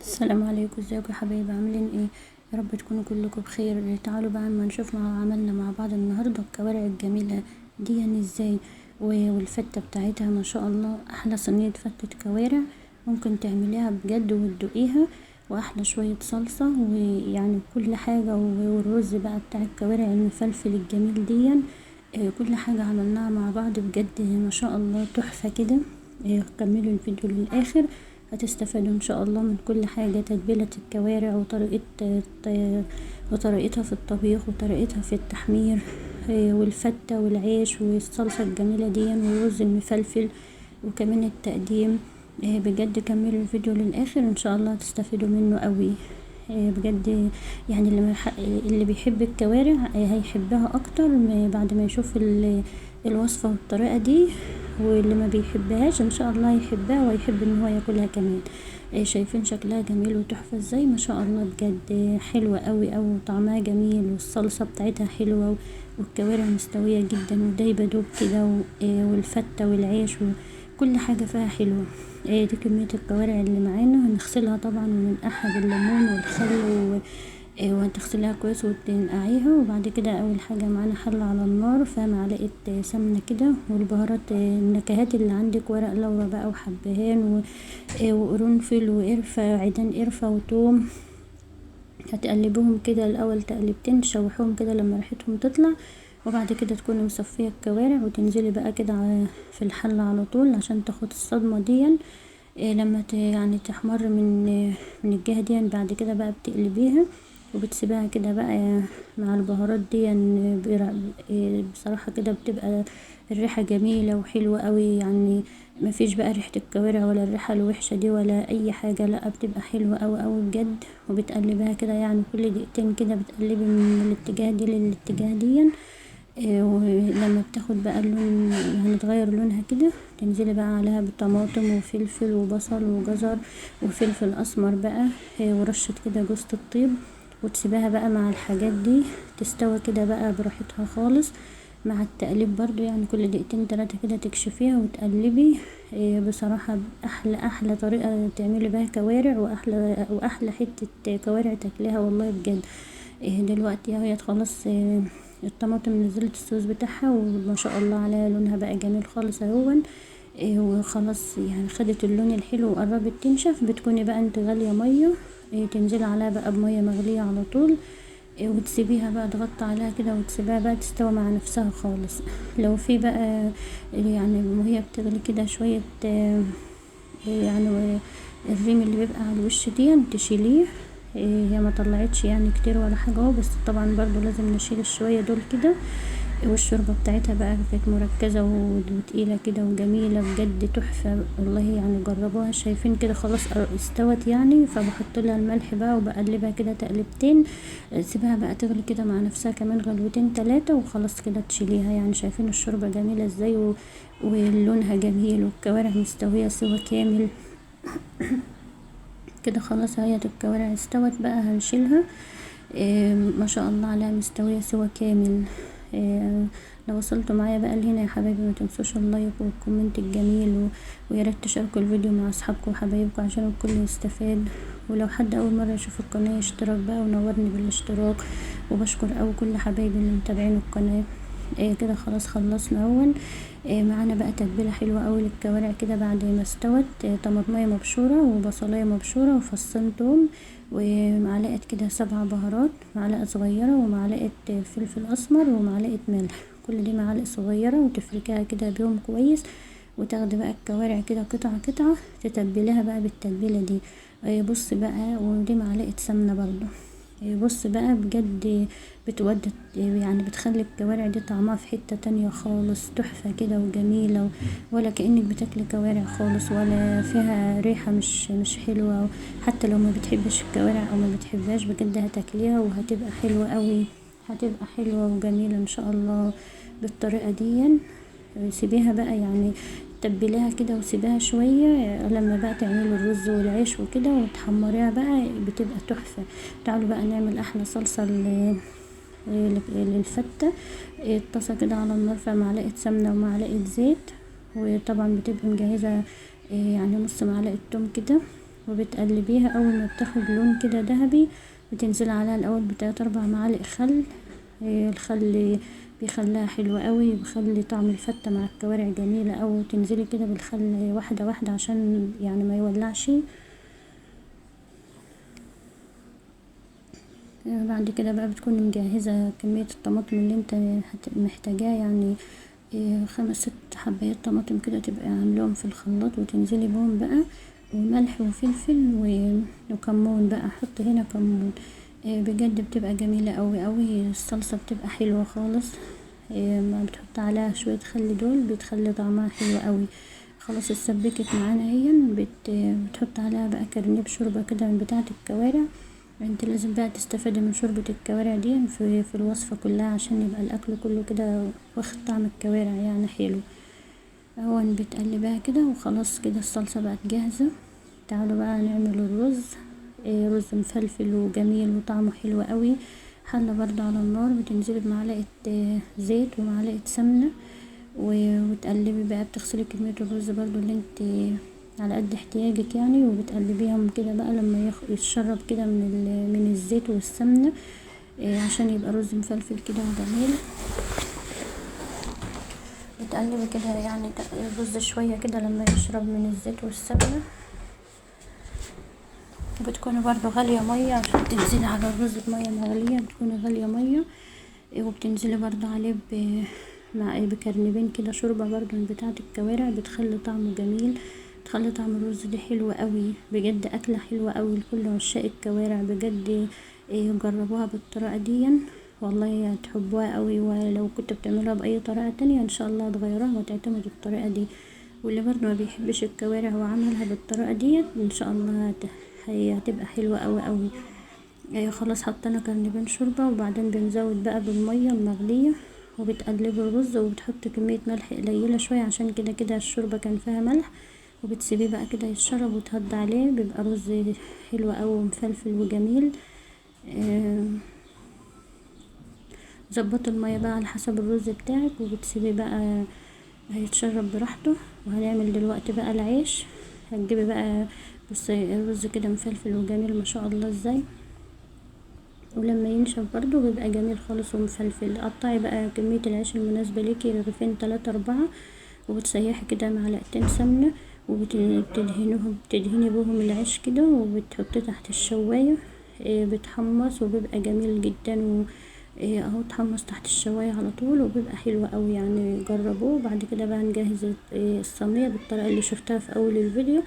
السلام عليكم، ازيكم يا حبايبي؟ عاملين ايه؟ يا رب تكونوا كلكم بخير. تعالوا بقى اما نشوف عملنا مع بعض النهارده الكوارع الجميله دي يعني ازاي. والفته بتاعتها ما شاء الله، احلى صينيه فتة كوارع ممكن تعمليها بجد وتدوقيها، واحلى شويه صلصه ويعني كل حاجه. والرز بقى بتاع الكوارع المفلفل الجميل دي كل حاجه عملناها مع بعض بجد ما شاء الله تحفه كده. كملوا الفيديو للاخر، هتستفادوا ان شاء الله من كل حاجة. تتبيلة الكوارع وطريقتها في الطبيخ وطريقتها في التحمير، والفتة والعيش والصلصة الجميلة دي والرز المفلفل وكمان التقديم. بجد كملوا الفيديو للآخر ان شاء الله هتستفيدوا منه قوي. بجد يعني اللي بيحب الكوارع هيحبها اكتر بعد ما يشوف الوصفة والطريقة دي، واللي ما بيحبهاش ان شاء الله يحبها ويحب ان هو ياكلها كمان. شايفين شكلها جميل وتحفة ازاي؟ ما شاء الله بجد حلوة قوي قوي وطعمها جميل والصلصة بتاعتها حلوة والكوارع مستوية جدا ودايبة دوب كده والفتة والعيش وكل حاجة فيها حلوة. دي كمية الكوارع اللي معانا. هنغسلها طبعا وننقعها بالليمون والخل وهتغسليها كويس وتنقعيها. وبعد كده اول حاجة معانا حلة على النار فيها معلقة سمنة كده، والبهارات النكهات اللي عندك، ورق لورا بقى وحبهان وقرنفل وقرفة، عيدان قرفة وتوم. هتقلبوهم كده الاول تقلبتين، تشوحوهم كده لما ريحتهم تطلع، وبعد كده تكوني مصفية الكوارع وتنزلي بقى كده في الحلة على طول عشان تاخد الصدمة دي. لما يعني تحمر من الجهة دي بعد كده بقى بتقلبيها وبتسيبها كده بقى مع البهارات دي. بصراحة كده بتبقى الريحة جميلة وحلوة قوي، يعني ما فيش بقى ريحة الكوارع ولا الريحة الوحشة دي ولا اي حاجة، لا بتبقى حلوة قوي قوي بجد. وبتقلبها كده يعني كل دقيقتين كده بتقلبي من الاتجاه دي للاتجاه دي. ولما بتاخد بقى اللون يعني تغير لونها كده، تنزلي بقى عليها بطماطم وفلفل وبصل وجزر وفلفل اسمر بقى، ورشة كده جوز الطيب، وتسيبها بقى مع الحاجات دي تستوى كده بقى براحتها خالص مع التقليب برضو. يعني كل دقيقتين 3 كده تكشفيها وتقلبي. بصراحة احلى طريقة تعملي بها كوارع، واحلى حتة كوارع تاكليها والله بجد. دلوقتي اهي خلاص. الطماطم نزلت الصوص بتاعها وما شاء الله عليها لونها بقى جميل خالص اهون. وخلاص يعني خدت اللون الحلو وقربت تنشف. بتكوني بقى انت غالية مية، تنزلي عليها بقى بمية مغلية على طول، وتسيبيها بقى تغطي عليها كده وتسيبها بقى تستوي مع نفسها خالص. لو في بقى يعني وهي بتغلي كده شوية يعني الريم اللي بيبقى على الوش دي تشيليه. هي ما طلعتش يعني كتير ولا حاجة اهو، بس طبعا برضو لازم نشيل الشوية دول كده. والشوربة بتاعتها بقى كانت مركزة وتقيلة كده وجميلة بجد تحفة والله. يعني جربوها. شايفين كده خلاص استوت يعني، فبحط لها الملح بقى وبقلبها كده تقلبتين. سيبها بقى تغلي كده مع نفسها كمان غلوتين 3 وخلاص كده تشيليها. يعني شايفين الشوربة جميلة ازاي ولونها جميل والكوارع مستوية سوا كامل كده. خلاص اهي الكوارع استوت بقى هنشيلها. ما شاء الله عليها مستوية سوا كامل. لو وصلتوا معايا بقى لهنا يا حبايبي ما تنسوش اللايك والكومنت الجميل ويا ريت تشاركوا الفيديو مع اصحابكم وحبايبكم عشان الكل يستفاد. ولو حد اول مره يشوف القناه يشترك بقى ونورني بالاشتراك. وبشكر اوي كل حبايبي اللي متابعين القناه. كده خلاص خلصنا اول. معانا بقى تتبيله حلوه قوي للكوارع كده بعد ما استوت. طماطميه مبشوره وبصلايه مبشوره وفصين توم ومعلقه كده 7 بهارات، معلقه صغيره ومعلقه فلفل اسمر ومعلقه ملح. كل دي معالق صغيره وتفركيها كده بيهم كويس. وتاخدي بقى الكوارع كده قطعه قطعه تتبليها بقى بالتتبيله دي. بص بقى، ودي معلقه سمنه برضو. بص بقى بجد بتودي يعني بتخلي الكوارع دي طعمها في حتة تانية خالص تحفة كده وجميلة، ولا كأنك بتاكلي كوارع خالص ولا فيها ريحة مش حلوة. حتى لو ما بتحبش الكوارع او ما بتحبهاش بجد هتاكليها وهتبقى حلوة قوي. هتبقى حلوة وجميلة ان شاء الله بالطريقة دي. سيبيها بقى يعني تبليها كده وسيبيها شوية لما بقى تعملي الرز والعيش وكده وتحمريها بقى بتبقى تحفة. تعالوا بقى نعمل احلى صلصة للفتة. الطاسة كده على النار فيها معلقة سمنة ومعلقة زيت، وطبعا بتبقى مجهزة يعني نص معلقة توم كده وبتقلبيها. اول ما بتاخد لون كده ذهبي بتنزلي عليها الاول ب3 4 معالق خل. الخل بيخليها حلوة قوي، بيخلي طعم الفتة مع الكوارع جميلة. او تنزلي كده بالخل واحدة واحدة عشان يعني ما يولعش. بعد كده بقى بتكوني مجهزة كمية الطماطم اللي انت محتاجاه، يعني 5 6 حبايات طماطم كده تبقى عاملاهم في الخلاط وتنزلي بهم بقى، وملح وفلفل وكمون بقى، حط هنا كمون. بجد بتبقى جميلة قوي قوي. الصلصة بتبقى حلوة خالص. ما بتحط عليها شوية خل دول بتخلي طعمها حلو قوي. خلاص اتسبكت معانا اهي. بتحط عليها بقى كرنيب شوربة كده من بتاعة الكوارع. انت لازم بقى تستفادي من شوربة الكوارع دي في الوصفة كلها عشان يبقى الاكل كله كده واخد طعم الكوارع يعني حلو. اهو بتقلبها كده وخلاص كده الصلصة بقت جاهزة. تعالوا بقى نعمل الرز. رز مفلفل وجميل وطعمه حلو قوي. حلة برضه على النار، بتنزلي بمعلقة زيت ومعلقة سمنة وتقلبي بقى. بتغسلي كمية الرز برضه اللي انت على قد احتياجك يعني، وبتقلبيهم كده بقى لما يتشرب كده من الزيت والسمنة، عشان يبقى رز مفلفل كده وجميل. بتقلبي كده يعني الرز شوية كده لما يشرب من الزيت والسمنة. وبتكوني برضو غالية مية عشان تنزلي على الرز بمية مغلية، بتكوني غالية مية. وبتنزلي برضو عليه مع بكرنبين كده شوربة برضو من بتاعة الكوارع، بتخلي طعمه جميل، بتخلي طعم الرز ده حلو قوي. بجد اكلة حلوة قوي لكل عشاق الكوارع بجد. جربوها بالطريقة دي والله هتحبوها قوي. ولو كنت بتعملوها باي طريقة تانية ان شاء الله هتغيروها وتعتمدوا الطريقة دي. واللي برضو ما بيحبش الكوارع وعملها بالطريقة دي ان شاء الله هي هتبقى حلوة قوي قوي. خلاص حطينا كرنبين شوربة، وبعدين بنزود بقى بالمية المغلية، وبتقلبي الرز وبتحطي كمية ملح قليلة شوية عشان كده كده الشوربة كان فيها ملح. وبتسيبيه بقى كده يتشرب وتهد عليه، بيبقى رز حلو قوي ومفلفل وجميل. ظبطي المية بقى على حسب الرز بتاعك وبتسيبيه بقى هيتشرب براحته. وهنعمل دلوقتي بقى العيش. هتجيبي بقى بصي الرز كده مفلفل وجميل ما شاء الله ازاي، ولما ينشف برضو بيبقى جميل خالص ومفلفل. قطعي بقى كمية العيش المناسبة ليكي، رغيفين 3 4، وبتسيحي كده معلقتين سمنة بتدهني بهم العيش كده وبتحطيه تحت الشواية. بتحمص وبيبقى جميل جدا. اهو اتحمص تحت الشواية على طول وبيبقى حلو قوي يعني. جربوه. بعد كده بقى نجهز الصينية بالطريقة اللي شفتها في اول الفيديو.